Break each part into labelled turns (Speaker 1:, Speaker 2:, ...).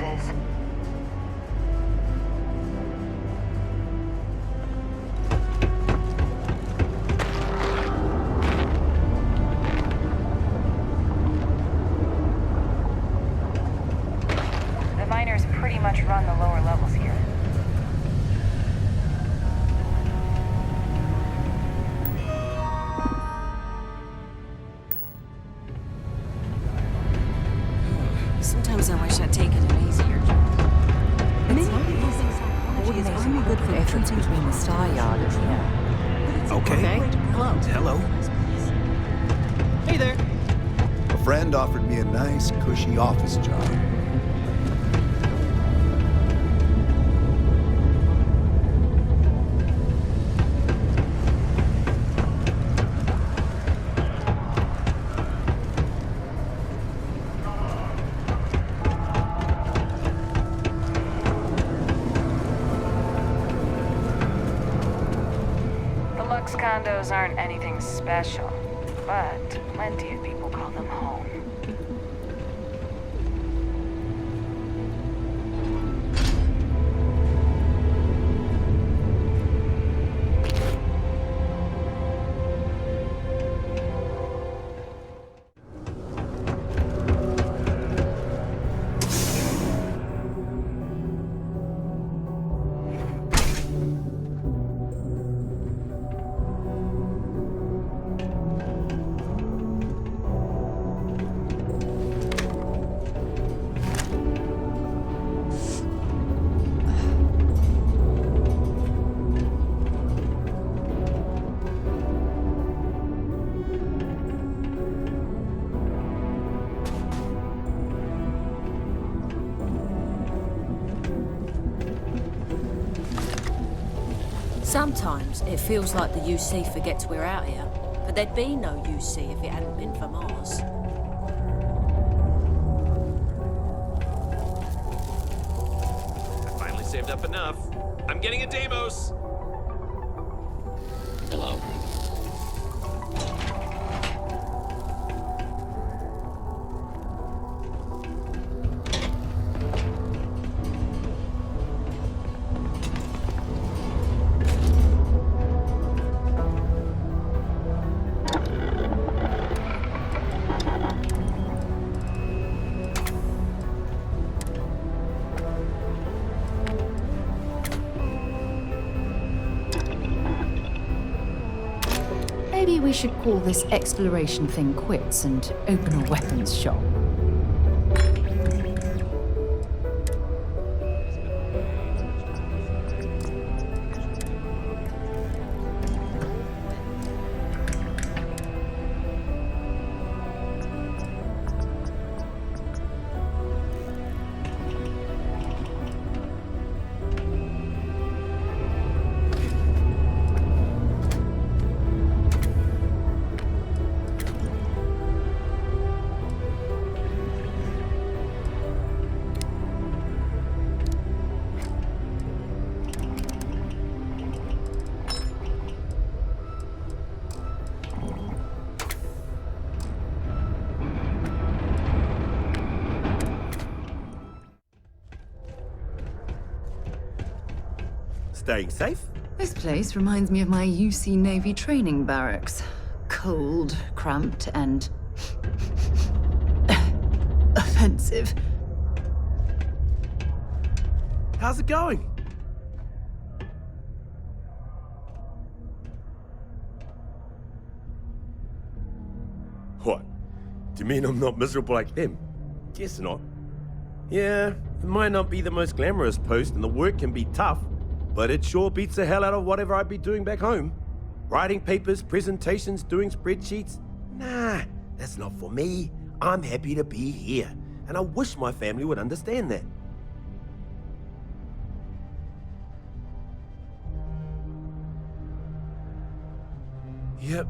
Speaker 1: is. The miners pretty much run the lower levels here.
Speaker 2: Sometimes I wish I'd taken an easier job.
Speaker 3: Maybe using psychology is only good for
Speaker 4: Difference between the Star Yard and here.
Speaker 5: Okay.
Speaker 2: Hello.
Speaker 5: Hello.
Speaker 2: Hey there.
Speaker 6: A friend offered me a nice, cushy office job.
Speaker 1: Condos aren't anything special, but plenty of people call them home.
Speaker 4: Sometimes it feels like the UC forgets we're out here, but there'd be no UC if it hadn't been for Mars.
Speaker 5: I finally saved up enough. I'm getting a Deimos.
Speaker 7: Hello.
Speaker 8: Maybe we should call this exploration thing quits and open a weapons shop.
Speaker 5: Staying safe?
Speaker 8: This place reminds me of my UC Navy training barracks. Cold, cramped, and offensive.
Speaker 5: How's it going? What? Do you mean I'm not miserable like them? Guess not. Yeah, it might not be the most glamorous post and the work can be tough, but it sure beats the hell out of whatever I'd be doing back home. Writing papers, presentations, doing spreadsheets. Nah, that's not for me. I'm happy to be here, and I wish my family would understand that. Yep,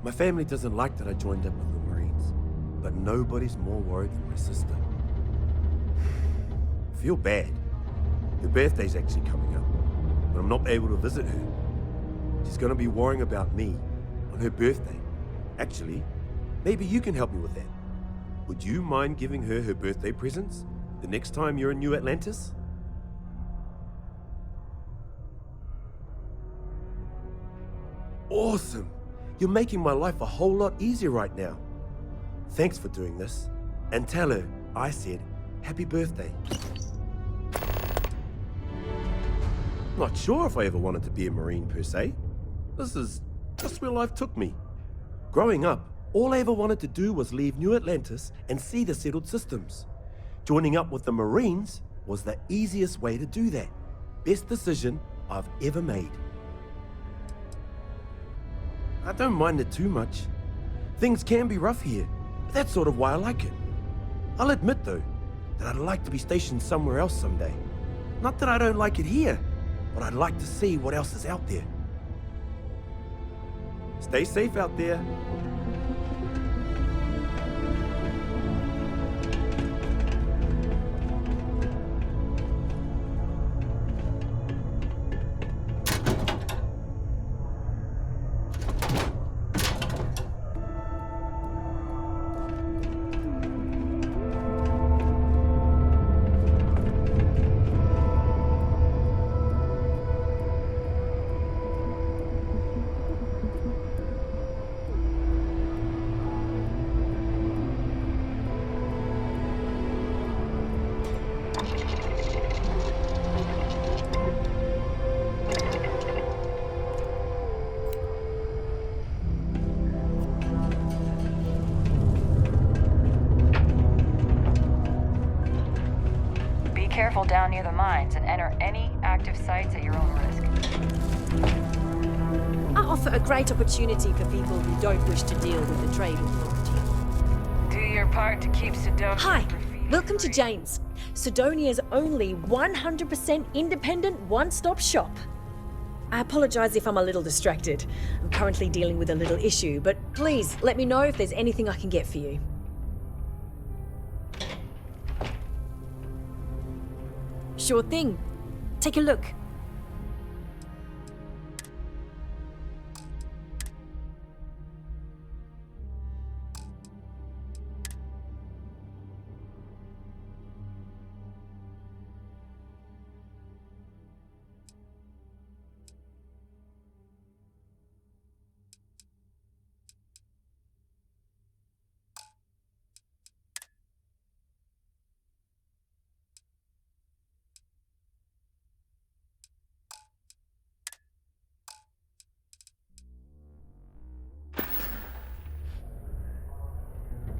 Speaker 5: my family doesn't like that I joined up with the Marines, but nobody's more worried than my sister. I feel bad. Her birthday's actually coming up, but I'm not able to visit her. She's gonna be worrying about me on her birthday. Actually, maybe you can help me with that. Would you mind giving her her birthday presents? the next time you're in New Atlantis? Awesome! You're making my life a whole lot easier right now. Thanks for doing this. And tell her I said happy birthday. Not sure if I ever wanted to be a Marine per se. This is just where life took me. Growing up, all I ever wanted to do was leave New Atlantis and see the settled systems. Joining up with the Marines was the easiest way to do that. Best decision I've ever made. I don't mind it too much. Things can be rough here, but that's sort of why I like it. I'll admit though, that I'd like to be stationed somewhere else someday. Not that I don't like it here, but I'd like to see what else is out there. Stay safe out there.
Speaker 1: Careful down near the mines and enter any active sites at your own risk.
Speaker 4: I offer a great opportunity for people who don't wish to deal with the trade authority.
Speaker 1: Do your part to keep Sidonia.
Speaker 4: Hi, welcome to Jane's, Sidonia's only 100% independent one-stop shop. I apologize if I'm a little distracted. I'm currently dealing with a little issue, but please let me know if there's anything I can get for you. Sure thing. Take a look.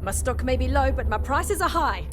Speaker 4: My stock may be low, but my prices are high.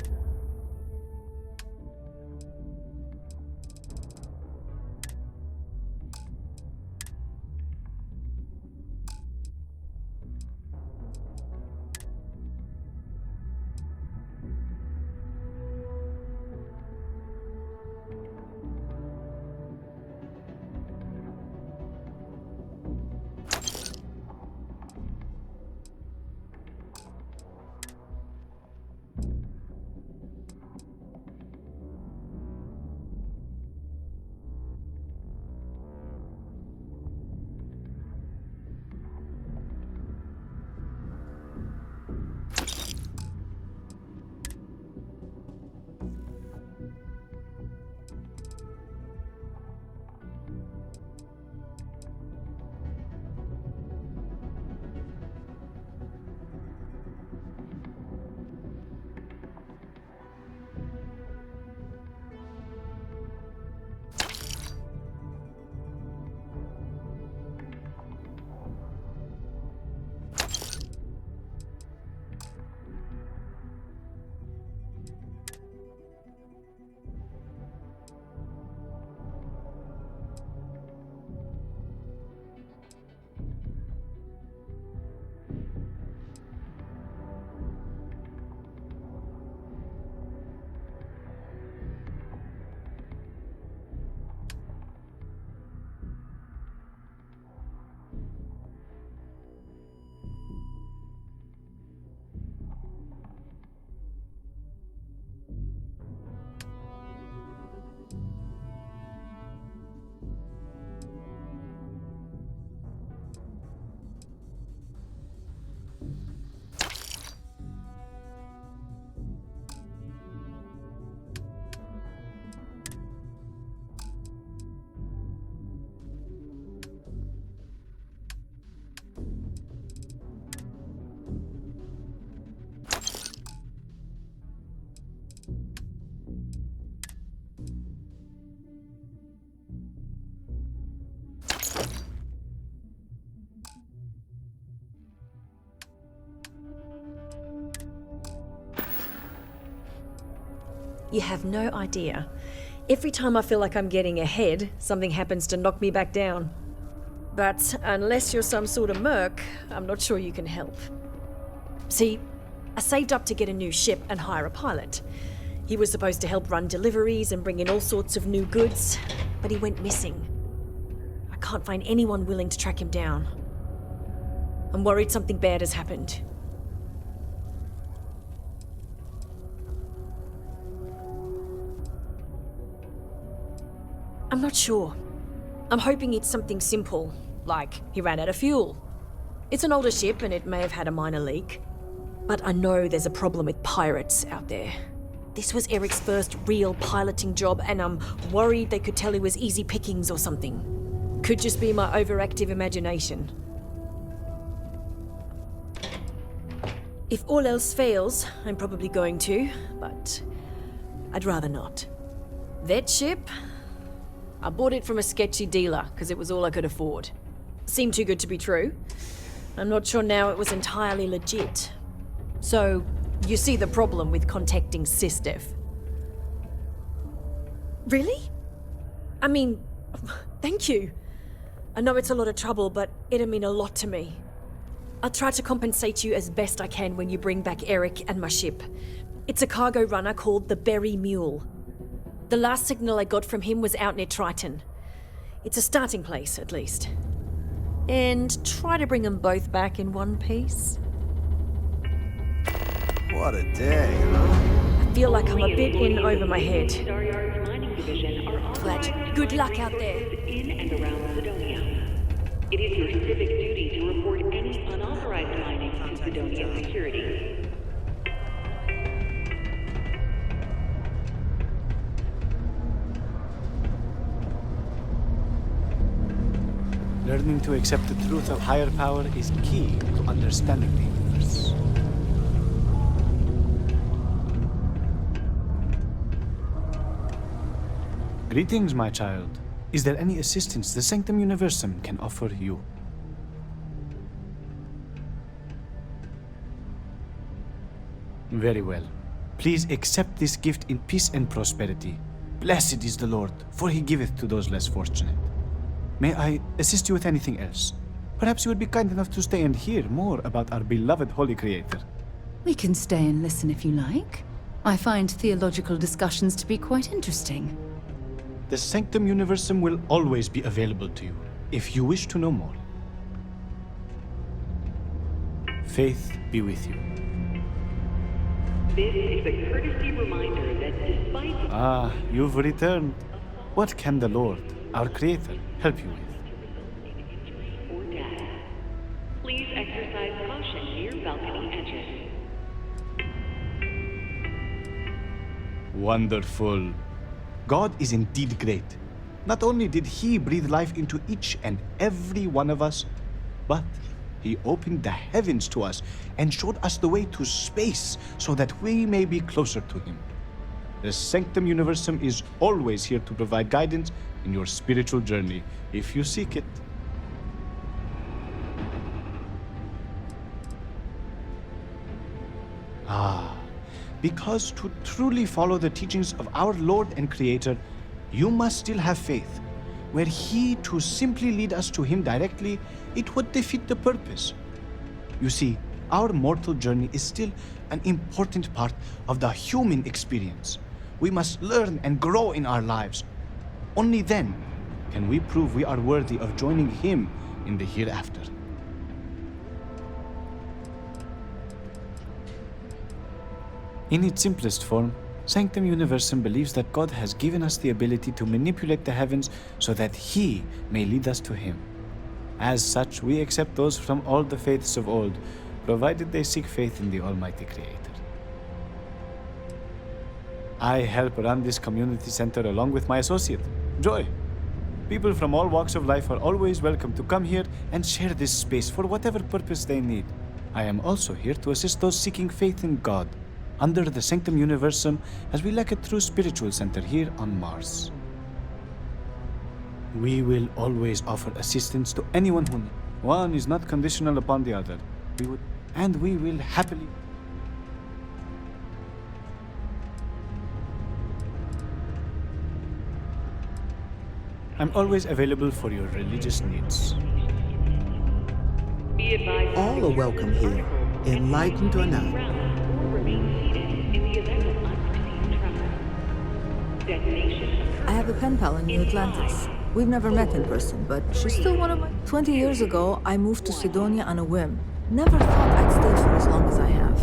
Speaker 4: You have no idea. Every time I feel like I'm getting ahead, something happens to knock me back down. But unless you're some sort of merc, I'm not sure you can help. See, I saved up to get a new ship and hire a pilot. He was supposed to help run deliveries and bring in all sorts of new goods, but he went missing. I can't find anyone willing to track him down. I'm worried something bad has happened. I'm not sure. I'm hoping it's something simple, like he ran out of fuel. It's an older ship and it may have had a minor leak. But I know there's a problem with pirates out there. This was Eric's first real piloting job, and I'm worried they could tell he was easy pickings or something. Could just be my overactive imagination. If all else fails, I'm probably going to, but I'd rather not. That ship? I bought it from a sketchy dealer because it was all I could afford. Seemed too good to be true. I'm not sure now it was entirely legit. So, you see the problem with contacting SysDev. Really? I mean, thank you. I know it's a lot of trouble, but it'll mean a lot to me. I'll try to compensate you as best I can when you bring back Eric and my ship. It's a cargo runner called the Berry Mule. The last signal I got from him was out near Triton. It's a starting place, at least. And try to bring them both back in one piece.
Speaker 6: What a day, huh?
Speaker 4: I feel like I'm a bit in over my head. Fletch, good luck out there.
Speaker 7: In and around Sidonia. It is your civic duty to report any unauthorized mining to Sidonia security.
Speaker 9: Learning to accept the truth of higher power is key to understanding the universe. Greetings, my child. Is there any assistance the Sanctum Universum can offer you? Very well. Please accept this gift in peace and prosperity. Blessed is the Lord, for he giveth to those less fortunate. May I assist you with anything else? Perhaps you would be kind enough to stay and hear more about our beloved Holy Creator.
Speaker 8: We can stay and listen if you like. I find theological discussions to be quite interesting.
Speaker 9: The Sanctum Universum will always be available to you, if you wish to know more. Faith be with you.
Speaker 7: This is a courtesy reminder that despite
Speaker 9: Ah, you've returned. What can the Lord, our Creator, help you with?
Speaker 7: or death, please exercise caution near balcony edges.
Speaker 9: Wonderful. God is indeed great. Not only did He breathe life into each and every one of us, but He opened the heavens to us and showed us the way to space so that we may be closer to Him. The Sanctum Universum is always here to provide guidance in your spiritual journey, if you seek it. Because to truly follow the teachings of our Lord and Creator, you must still have faith. Were He to simply lead us to Him directly, it would defeat the purpose. You see, our mortal journey is still an important part of the human experience. We must learn and grow in our lives. Only then can we prove we are worthy of joining Him in the hereafter. In its simplest form, Sanctum Universum believes that God has given us the ability to manipulate the heavens so that He may lead us to Him. As such, we accept those from all the faiths of old, provided they seek faith in the Almighty Creator. I help run this community center along with my associate, Joy. People from all walks of life are always welcome to come here and share this space for whatever purpose they need. I am also here to assist those seeking faith in God, under the Sanctum Universum, as we lack a true spiritual center here on Mars. We will always offer assistance to anyone who needs. One is not conditional upon the other. We will happily. I'm always available for your religious needs.
Speaker 7: Be advised
Speaker 10: All are welcome here, enlightened or not.
Speaker 7: or remain seated in the event of unforeseen travel. Detonation.
Speaker 3: I have a pen pal in New Atlantis. We've never met in person, but she's still one of my... 20 years ago, I moved to Sidonia on a whim. Never thought I'd stay for as long as I have.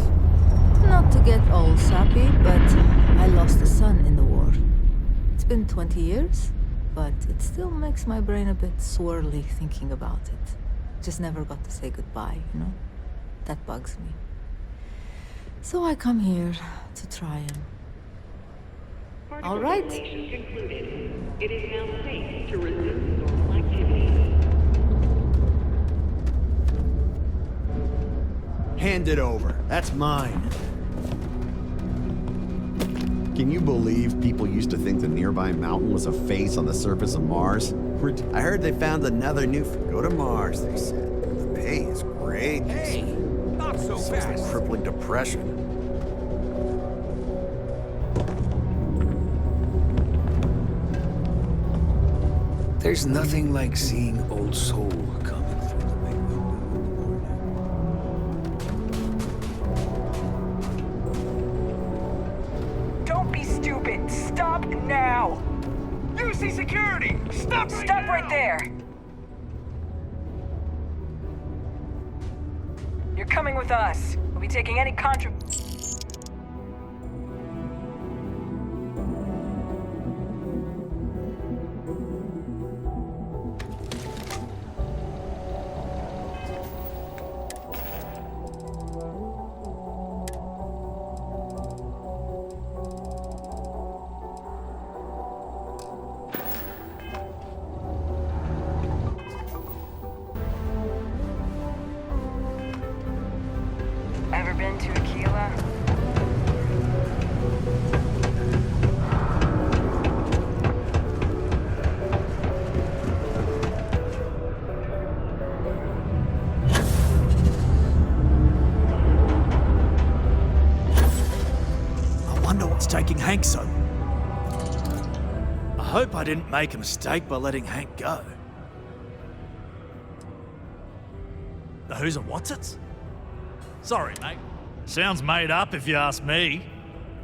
Speaker 3: Not to get all sappy, but I lost a son in the war. It's been 20 years, but it still makes my brain a bit swirly thinking about it. Just never got to say goodbye, you know? That bugs me. So I come here to try and... All right.
Speaker 7: Detonation concluded. It is now safe to resume normal activities.
Speaker 6: Hand it over. That's mine. Can you believe people used to think the nearby mountain was a face on the surface of Mars? I heard they found another new... Go to Mars, they said. The pay is great. Hey, not so fast. Crippling depression.
Speaker 11: There's nothing like seeing old soul coming through the big window in the morning.
Speaker 1: Don't be stupid. Stop now.
Speaker 11: UC security! Stop
Speaker 1: Stop right there. You're coming with us. We'll be taking any Ever been to Aquila?
Speaker 11: I wonder what's taking Hank so. I hope I didn't make a mistake by letting Hank go. The who's and what's it? Sorry, mate. Sounds made up if you ask me.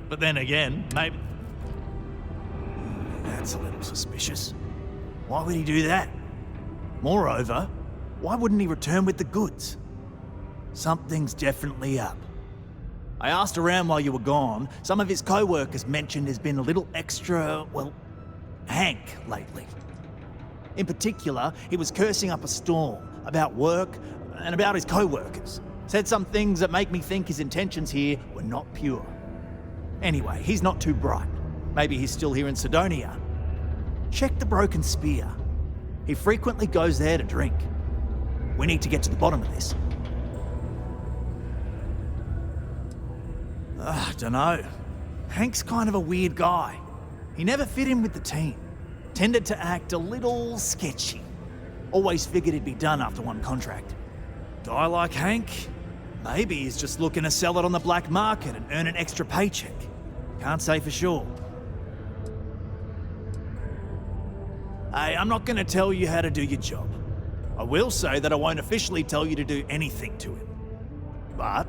Speaker 11: But then again, maybe... That's a little suspicious. Why would he do that? Moreover, why wouldn't he return with the goods? Something's definitely up. I asked around while you were gone. Some of his co-workers mentioned there's been a little extra, well, Hank lately. In particular, he was cursing up a storm about work and about his co-workers. Said some things that make me think his intentions here were not pure. Anyway, he's not too bright. Maybe he's still here in Sidonia. Check the Broken Spear. He frequently goes there to drink. We need to get to the bottom of this. Dunno. Hank's kind of a weird guy. He never fit in with the team. Tended to act a little sketchy. Always figured he'd be done after one contract. Guy like Hank? Maybe he's just looking to sell it on the black market and earn an extra paycheck. Can't say for sure. Hey, I'm not going to tell you how to do your job. I will say that I won't officially tell you to do anything to him. But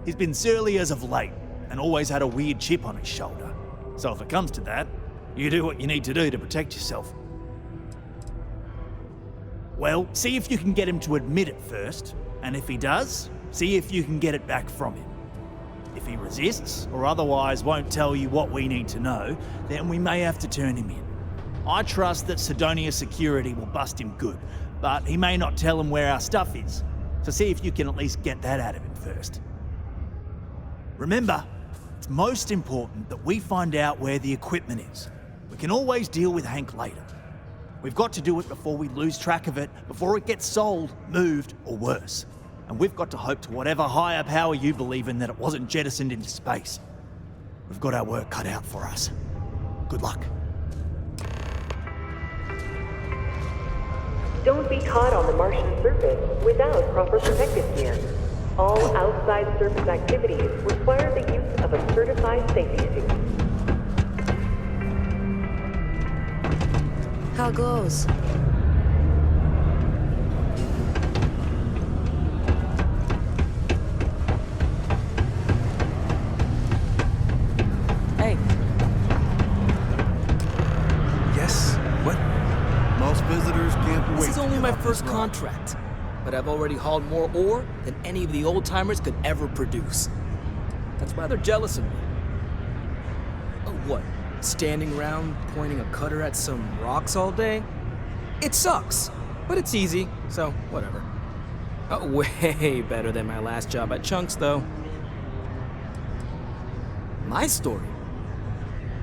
Speaker 11: he's been surly as of late and always had a weird chip on his shoulder. So if it comes to that, you do what you need to do to protect yourself. Well, see if you can get him to admit it first, and if he does, see if you can get it back from him. If he resists, or otherwise won't tell you what we need to know, then we may have to turn him in. I trust that Sidonia Security will bust him good, but he may not tell him where our stuff is, so see if you can at least get that out of him first. Remember, it's most important that we find out where the equipment is. We can always deal with Hank later. We've got to do it before we lose track of it, before it gets sold, moved, or worse. And we've got to hope to whatever higher power you believe in that it wasn't jettisoned into space. We've got our work cut out for us. Good luck.
Speaker 7: Don't be caught on the Martian surface without proper protective gear. All outside surface activities require the use of a certified safety suit.
Speaker 3: how it goes. Hey.
Speaker 12: Yes? What?
Speaker 6: Most visitors can't wait.
Speaker 12: This is
Speaker 6: to
Speaker 12: only
Speaker 6: get
Speaker 12: my
Speaker 6: off
Speaker 12: first
Speaker 6: this rock.
Speaker 12: contract, but I've already hauled more ore than any of the old-timers could ever produce. That's why they're jealous of me. Oh, what? Standing around pointing a cutter at some rocks all day? It sucks, but it's easy, so whatever. Oh, way better than my last job at Chunks, though. My story?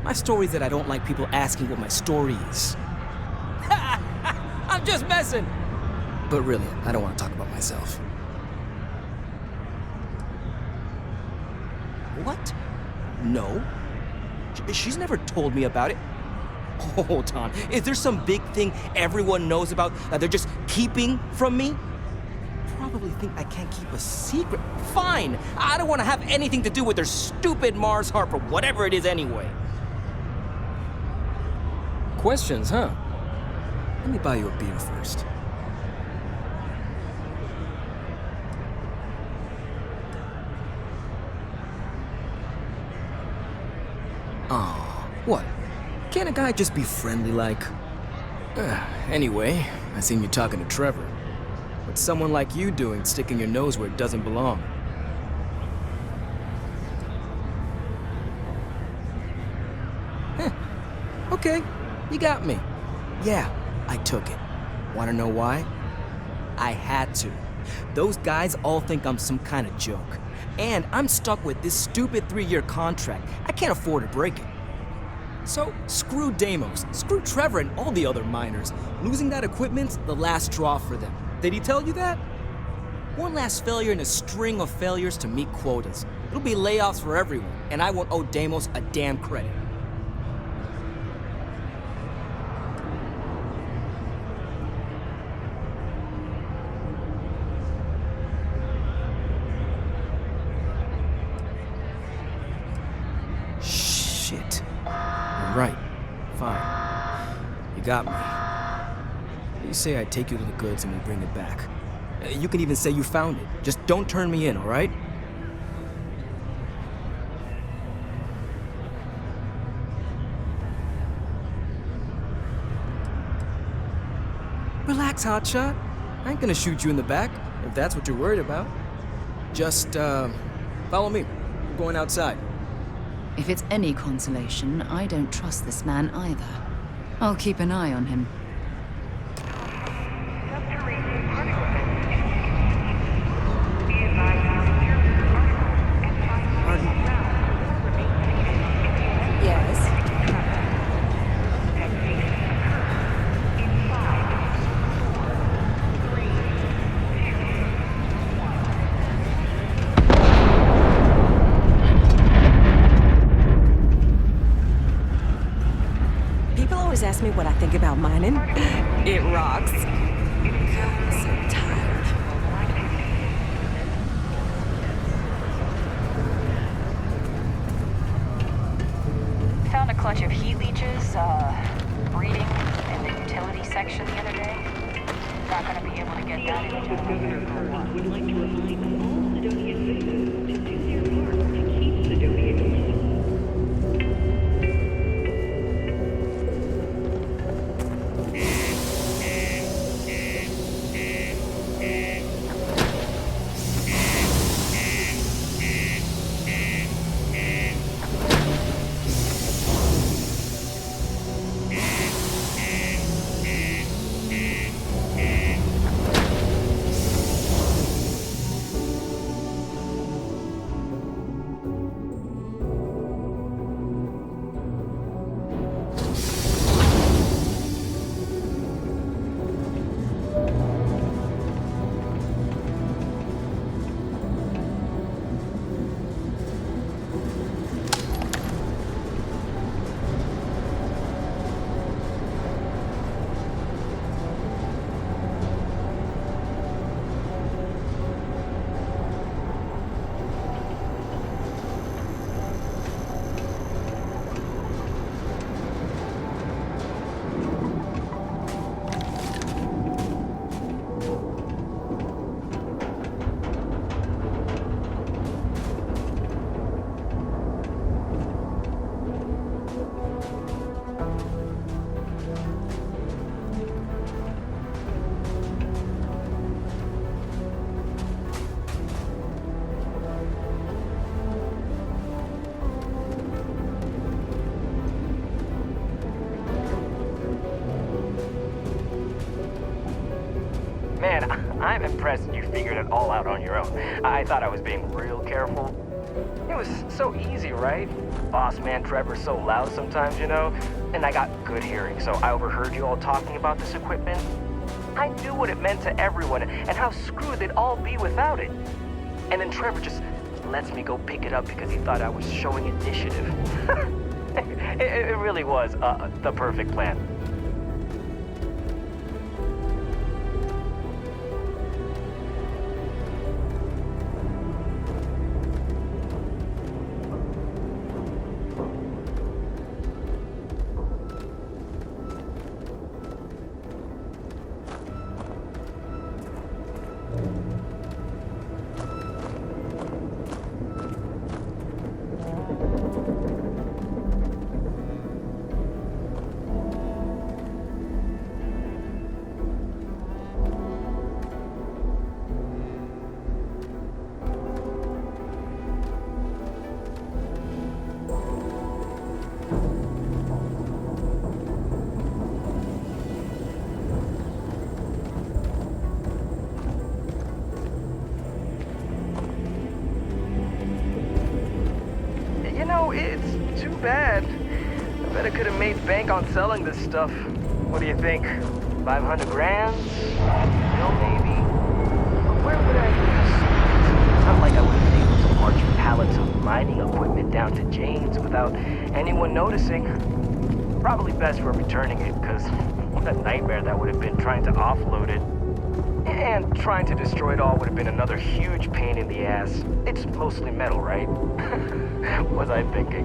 Speaker 12: My story is that I don't like people asking what my story is. I'm just messing! But really, I don't want to talk about myself. What? No. She's never told me about it. Hold on. Is there some big thing everyone knows about that they're just keeping from me? Probably think I can't keep a secret. Fine. I don't want to have anything to do with their stupid Mars harp or whatever it is anyway. Questions, huh? Let me buy you a beer first. Aw, what? Can't a guy just be friendly like? Anyway, I seen you talking to Trevor. What's someone like you doing sticking your nose where it doesn't belong? Heh. Okay, you got me. Yeah, I took it. Wanna know why? I had to. Those guys all think I'm some kind of joke. And I'm stuck with this stupid 3-year contract. I can't afford to break it. So, screw Deimos, screw Trevor and all the other miners. Losing that equipment's the last straw for them. Did he tell you that? One last failure in a string of failures to meet quotas. It'll be layoffs for everyone, and I won't owe Deimos a damn credit. Shit. You're right. Fine. You got me. You say I take you to the goods and we bring it back. You can even say you found it. Just don't turn me in, all right? Relax, hotshot. I ain't gonna shoot you in the back, if that's what you're worried about. Just, follow me. We're going outside.
Speaker 8: If it's any consolation, I don't trust this man either. I'll keep an eye on him.
Speaker 2: Yes.
Speaker 4: People always ask me what I think about mining. It rocks. I'm so tired.
Speaker 1: Found a clutch of heat leeches, breeding in the utility section the other day. Not gonna be able to get that anytime soon for one.
Speaker 7: Would like to remind all Sidonia citizens to do their part to keep Sidonia clean.
Speaker 12: Man, I'm impressed you figured it all out on your own. I thought I was being real careful. It was so easy, right? Boss man Trevor's so loud sometimes, you know? And I got good hearing, so I overheard you all talking about this equipment. I knew what it meant to everyone and how screwed they'd all be without it. And then Trevor just lets me go pick it up because he thought I was showing initiative. It really was the perfect plan. It's too bad. I bet I could have made bank on selling this stuff. What do you think? 500 grand? Bill, maybe? But where would I use? Not like I would have been able to march pallets of mining equipment down to Jane's without anyone noticing. Probably best for returning it, because what a nightmare that would have been trying to offload it. And trying to destroy it all would have been another huge pain in the ass. It's mostly metal, right? Was I thinking?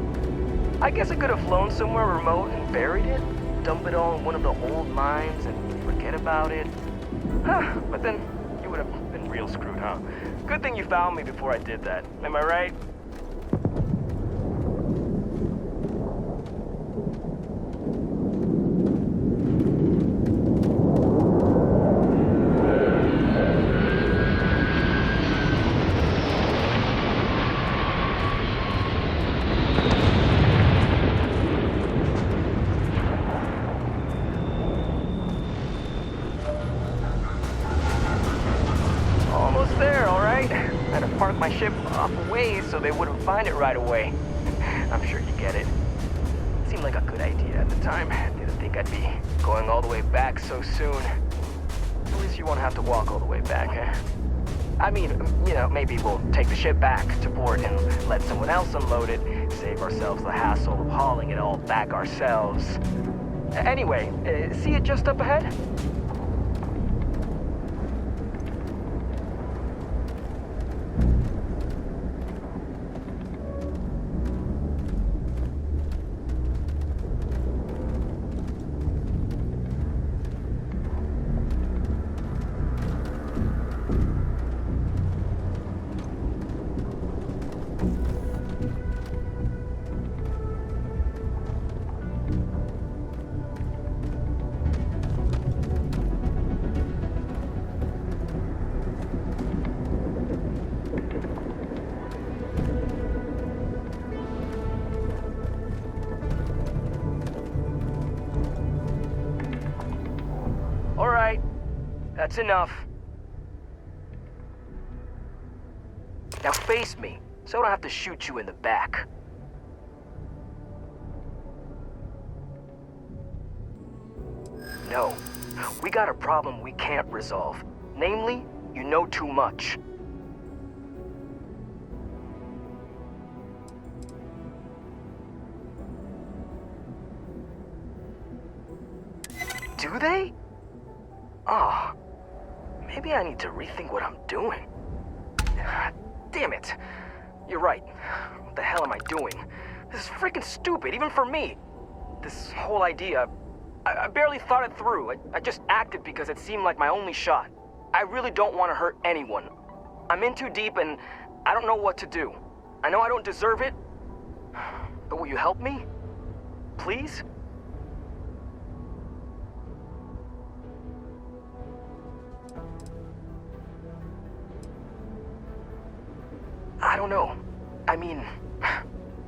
Speaker 12: I guess I could have flown somewhere remote and buried it, dump it all in one of the old mines and forget about it. But then you would have been real screwed, huh? Good thing you found me before I did that. Am I right? My ship off a ways so they wouldn't find it right away. I'm sure you get it. Seemed like a good idea at the time. Didn't think I'd be going all the way back so soon. At least you won't have to walk all the way back, huh? I mean, you know, maybe we'll take the ship back to port and let someone else unload it, save ourselves the hassle of hauling it all back ourselves. Anyway, see it just up ahead? That's enough. Now face me, so I don't have to shoot you in the back. No, we got a problem we can't resolve. Namely, you know too much. Do they? Ah. Maybe I need to rethink what I'm doing. Damn it. You're right. What the hell am I doing? This is freaking stupid, even for me. This whole idea, I barely thought it through. I just acted because it seemed like my only shot. I really don't want to hurt anyone. I'm in too deep and I don't know what to do. I know I don't deserve it, but will you help me? Please? I don't know. I mean,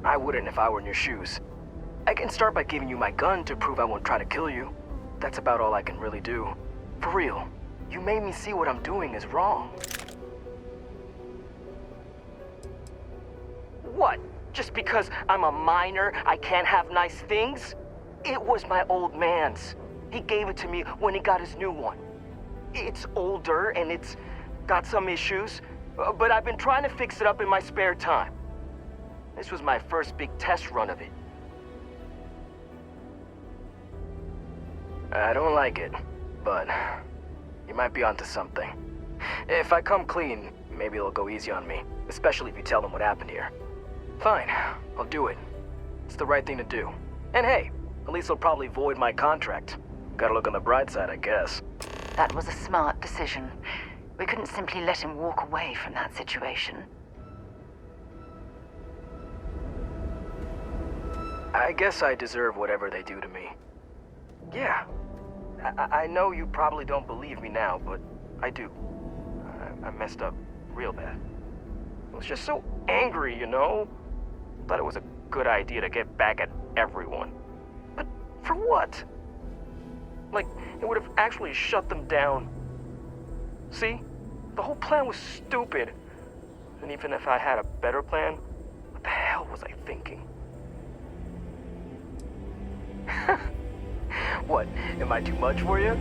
Speaker 12: I wouldn't if I were in your shoes. I can start by giving you my gun to prove I won't try to kill you. That's about all I can really do. For real. You made me see what I'm doing is wrong. What? Just because I'm a minor, I can't have nice things? It was my old man's. He gave it to me when he got his new one. It's older and it's got some issues, but I've been trying to fix it up in my spare time. This was my first big test run of it. I don't like it, but you might be onto something. If I come clean, maybe they'll go easy on me, especially if you tell them what happened here. Fine, I'll do it. It's the right thing to do. And hey, at least they'll probably void my contract. Gotta look on the bright side, I guess.
Speaker 1: That was a smart decision. We couldn't simply let him walk away from that situation.
Speaker 12: I guess I deserve whatever they do to me. Yeah. I know you probably don't believe me now, but I do. I messed up real bad. I was just so angry, you know? Thought it was a good idea to get back at everyone. But for what? Like, it would have actually shut them down. See? The whole plan was stupid. And even if I had a better plan, what the hell was I thinking? What? Am I too much for you?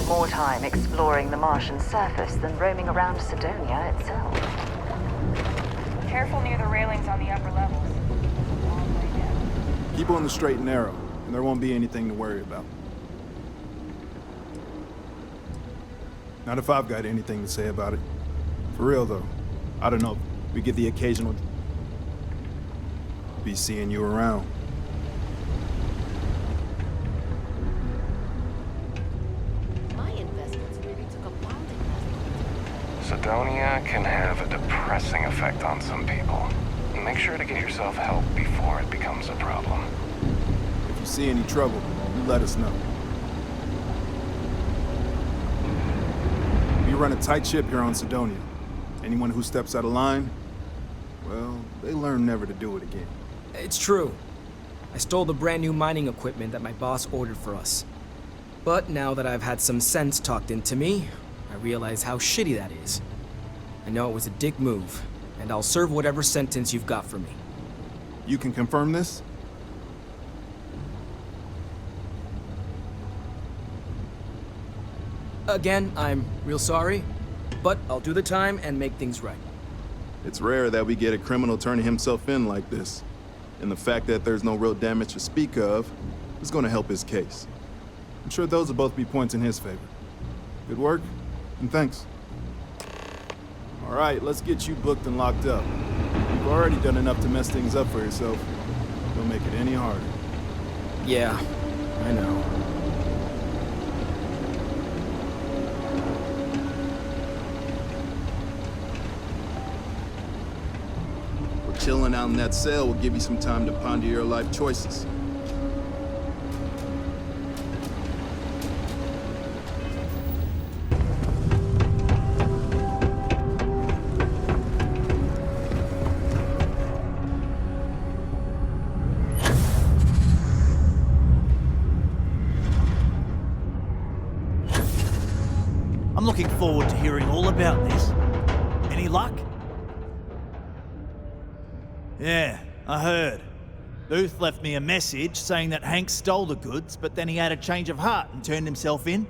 Speaker 1: More time exploring the Martian surface than roaming around Sidonia itself. Careful near the railings on the upper levels. Long way down.
Speaker 13: Keep on the straight and narrow, and there won't be anything to worry about. Not if I've got anything to say about it. For real, though. I don't know. We get the occasional... be seeing you around.
Speaker 14: Sidonia can have a depressing effect on some people. Make sure to get yourself help before it becomes a problem.
Speaker 13: If you see any trouble, you let us know. We run a tight ship here on Sidonia. Anyone who steps out of line, well, they learn never to do it again.
Speaker 12: It's true. I stole the brand new mining equipment that my boss ordered for us. But now that I've had some sense talked into me, I realize how shitty that is. I know it was a dick move, and I'll serve whatever sentence you've got for me.
Speaker 13: You can confirm this?
Speaker 12: Again, I'm real sorry, but I'll do the time and make things right.
Speaker 13: It's rare that we get a criminal turning himself in like this, and the fact that there's no real damage to speak of is going to help his case. I'm sure those will both be points in his favor. Good work, and thanks. All right, let's get you booked and locked up. You've already done enough to mess things up for yourself. Don't make it any harder.
Speaker 12: Yeah, I know.
Speaker 13: Chilling out in that cell will give you some time to ponder your life choices.
Speaker 11: I'm looking forward to hearing all about this. Any luck? Yeah, I heard. Booth left me a message saying that Hank stole the goods, but then he had a change of heart and turned himself in.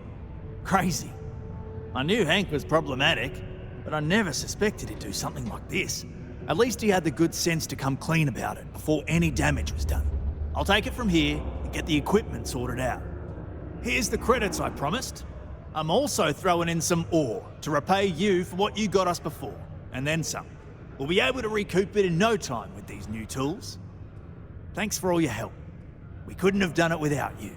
Speaker 11: Crazy. I knew Hank was problematic, but I never suspected he'd do something like this. At least he had the good sense to come clean about it before any damage was done. I'll take it from here and get the equipment sorted out. Here's the credits I promised. I'm also throwing in some ore to repay you for what you got us before, and then some. We'll be able to recoup it in no time with these new tools. Thanks for all your help. We couldn't have done it without you.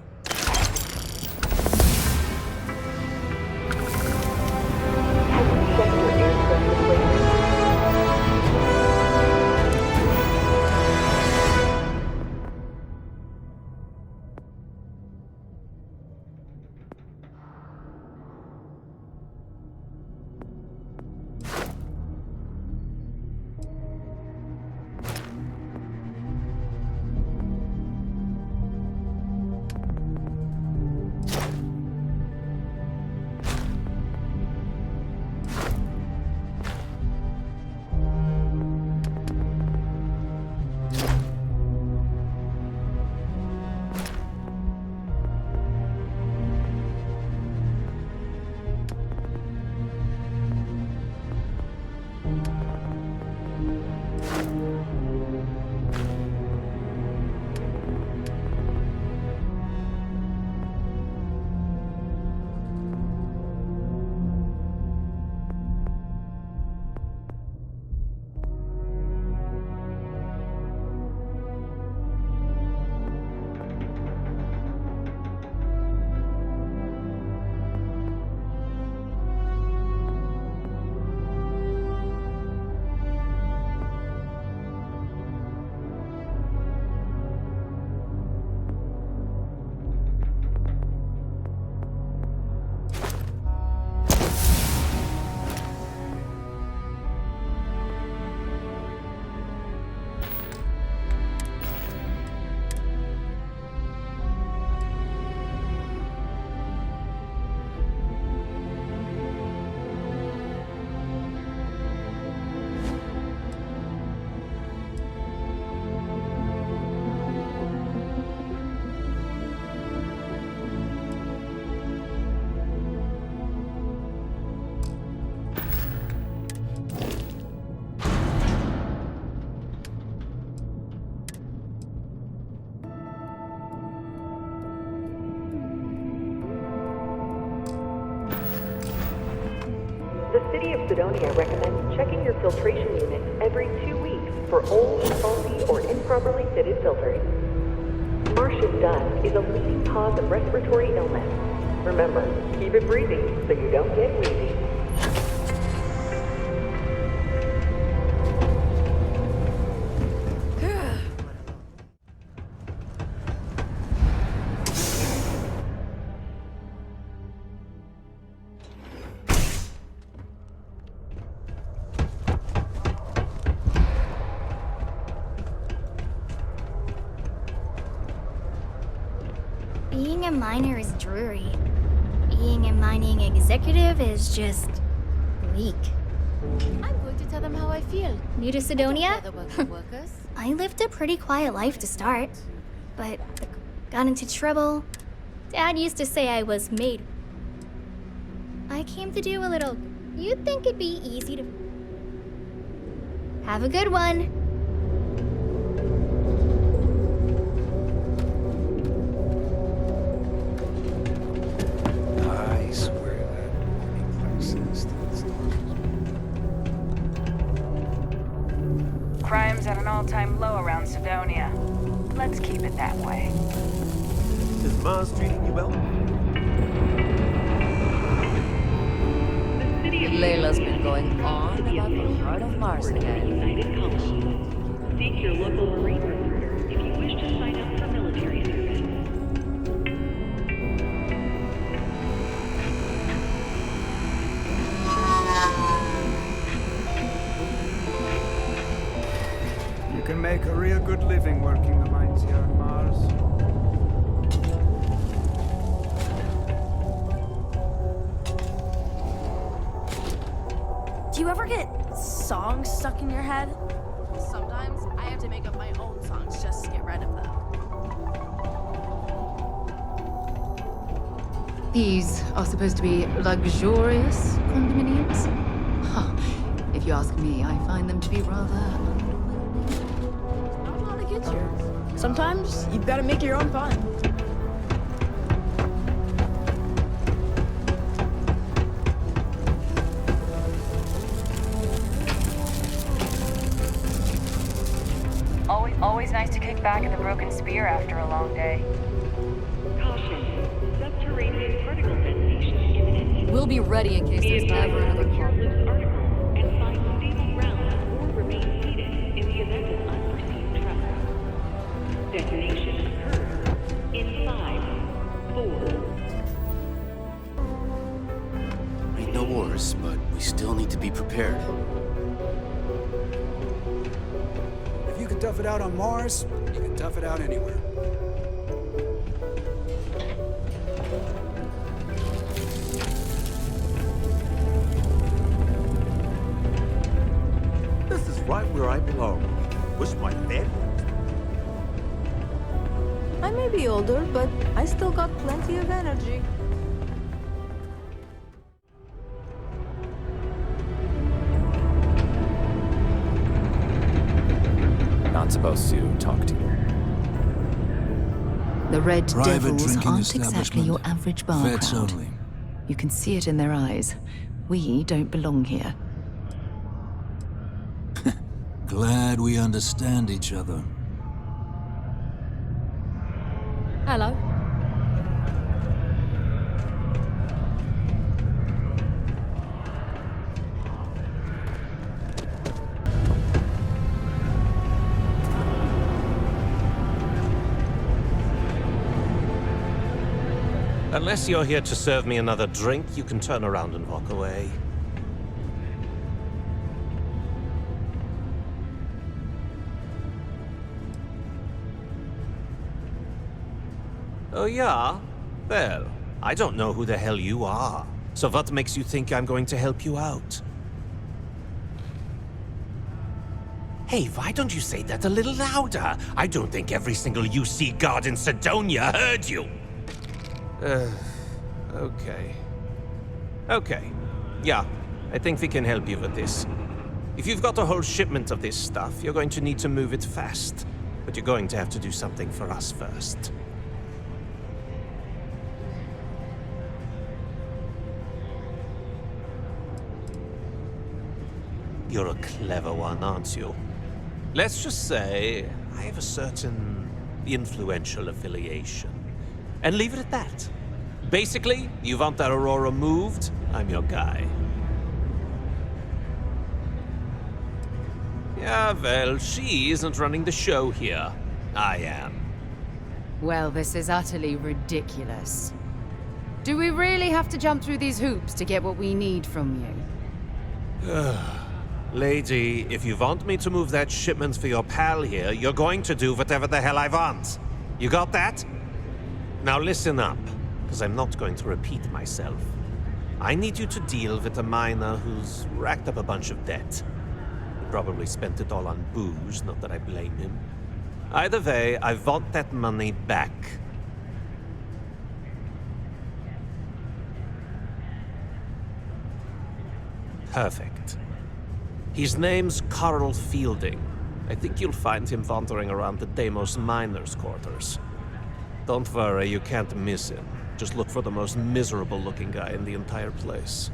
Speaker 7: The City of Sidonia recommends checking your filtration unit every 2 weeks for old, faulty, or improperly fitted filters. Martian dust is a leading cause of respiratory illness. Remember, keep it breezy so you don't get wheezy.
Speaker 15: Being a miner is dreary. Being a mining executive is just bleak.
Speaker 16: I'm going to tell them how I feel.
Speaker 15: New to Sidonia?
Speaker 16: Workers.
Speaker 15: I lived a pretty quiet life to start, but got into trouble. Dad used to say I was made. I came to do a little. You'd think it'd be easy to. Have a good one.
Speaker 14: I swear that makes sense to the
Speaker 1: Crime's at an all-time low around Sidonia. Let's keep it that way.
Speaker 5: Is Mars treating you well?
Speaker 2: Layla's been going on about the heart of Mars again.
Speaker 7: Take your local Marine recruiter if you wish to sign up for military service.
Speaker 17: You can make a real good living working the mines here on Mars.
Speaker 2: Do you ever get songs stuck in your head? Sometimes I have to make up my own songs just to get rid of them.
Speaker 8: These are supposed to be luxurious condominiums? Huh. If you ask me, I find them to be rather
Speaker 2: Not a lot of kids here. Sometimes you've got to make your own fun.
Speaker 1: Always nice to kick back at the Broken Spear after a long day.
Speaker 7: Caution. Subterranean particle detonation imminent.
Speaker 8: We'll be ready in case there's ever another problem.
Speaker 7: And find stable ground or remain seated in the event of unforeseen travel. Detonation occurs in 5, 4.
Speaker 18: Ain't no wars, but we still need to be prepared.
Speaker 17: If you can tough it out on Mars, you can tough it out anywhere.
Speaker 5: This is right where I belong. Wish my dad.
Speaker 3: I may be older, but I still got plenty of energy.
Speaker 19: Not supposed to talk to you.
Speaker 8: The Red
Speaker 19: Private
Speaker 8: Devils
Speaker 19: drinking
Speaker 8: aren't exactly
Speaker 19: establishment.
Speaker 8: your average bar
Speaker 19: Vets
Speaker 8: crowd.
Speaker 19: only.
Speaker 8: You can see it in their eyes. We don't belong here.
Speaker 19: Glad we understand each other.
Speaker 2: Hello.
Speaker 20: Unless you're here to serve me another drink, you can turn around and walk away. Oh, yeah? Well, I don't know who the hell you are. So what makes you think I'm going to help you out? Hey, why don't you say that a little louder? I don't think every single UC guard in Sidonia heard you. Okay. Okay. Yeah, I think we can help you with this. If you've got a whole shipment of this stuff, you're going to need to move it fast. But you're going to have to do something for us first. You're a clever one, aren't you? Let's just say I have a certain influential affiliation. And leave it at that. Basically, you want that Aurora moved, I'm your guy. Yeah, well, she isn't running the show here. I am.
Speaker 8: Well, this is utterly ridiculous. Do we really have to jump through these hoops to get what we need from you?
Speaker 20: Lady, if you want me to move that shipment for your pal here, you're going to do whatever the hell I want. You got that? Now listen up, because I'm not going to repeat myself. I need you to deal with a miner who's racked up a bunch of debt. He probably spent it all on booze, not that I blame him. Either way, I want that money back. Perfect. His name's Carl Fielding. I think you'll find him wandering around the Deimos miners' quarters. Don't worry, you can't miss him. Just look for the most miserable-looking guy in the entire place.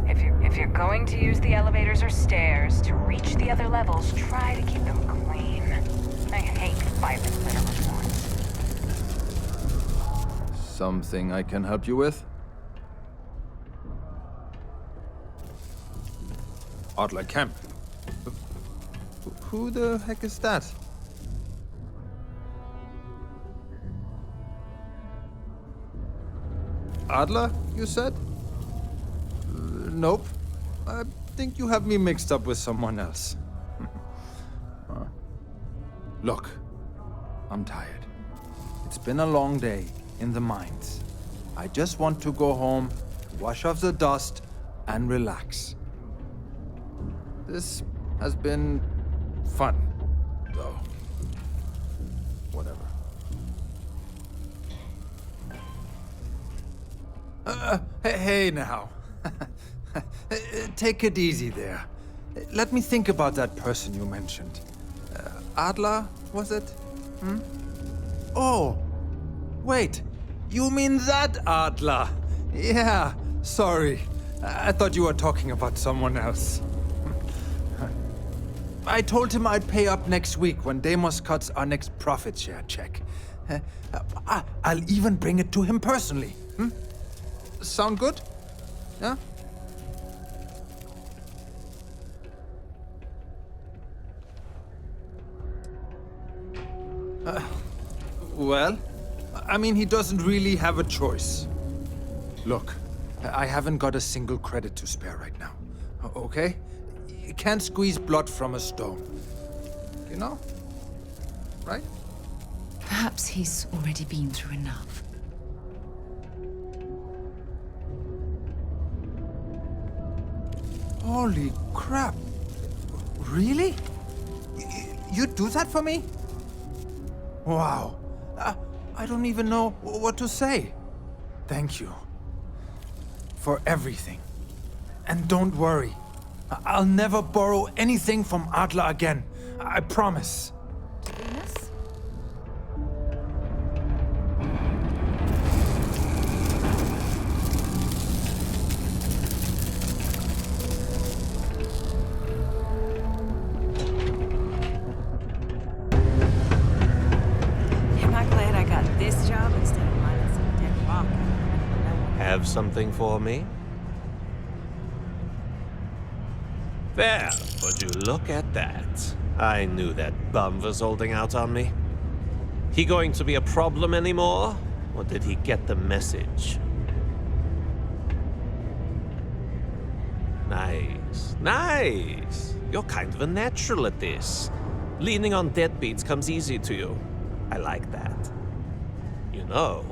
Speaker 1: If you're going to use the elevators or stairs to reach the other levels, try to keep them clean. I hate violent litter reports.
Speaker 21: Something I can help you with? Adler Camp. Who the heck is that? Adler, you said? Nope. I think you have me mixed up with someone else. Look, I'm tired. It's been a long day in the mines. I just want to go home, wash off the dust, and relax. This has been fun, though. Whatever. Hey now. Take it easy there. Let me think about that person you mentioned. Adler, was it? Hmm? Oh, wait. You mean that Adler? Yeah, sorry. I thought you were talking about someone else. I told him I'd pay up next week when Deimos cuts our next profit share check. I'll even bring it to him personally. Sound good? Yeah? Well, I mean, he doesn't really have a choice. Look, I haven't got a single credit to spare right now. Okay? You can't squeeze blood from a stone. You know? Right?
Speaker 8: Perhaps he's already been through enough.
Speaker 21: Holy crap. Really? You'd do that for me? Wow. I don't even know what to say. Thank you. For everything. And don't worry. I'll never borrow anything from Adler again. I promise.
Speaker 16: Venus?
Speaker 1: Am I glad I got this job instead of mining some dead rock?
Speaker 20: Have something for me? There, would you look at that? I knew that bum was holding out on me. He going to be a problem anymore? Or did he get the message? Nice, nice. You're kind of a natural at this. Leaning on deadbeats comes easy to you. I like that. You know,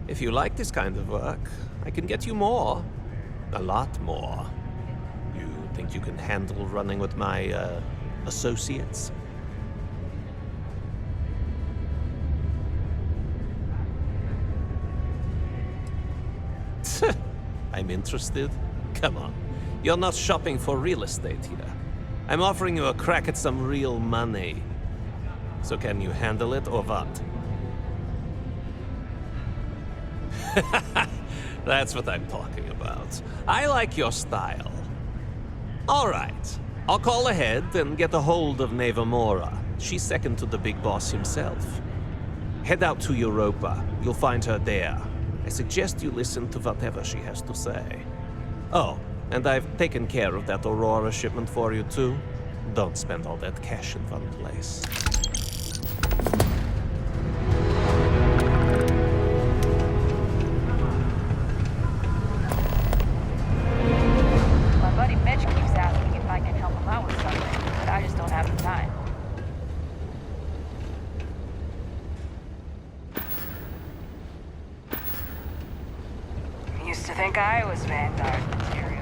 Speaker 20: if you like this kind of work, I can get you more. A lot more. You think you can handle running with my, associates? I'm interested? Come on. You're not shopping for real estate here. I'm offering you a crack at some real money. So can you handle it or what? That's what I'm talking about. I like your style. All right. I'll call ahead and get a hold of Neva Mora. She's second to the big boss himself. Head out to Europa. You'll find her there. I suggest you listen to whatever she has to say. Oh, and I've taken care of that Aurora shipment for you too. Don't spend all that cash in one place.
Speaker 1: My buddy Mitch keeps asking if I can help him out with something, but I just don't have the time. Used to think I was Vanguard material.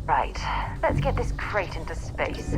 Speaker 1: Right, let's get this crate into space.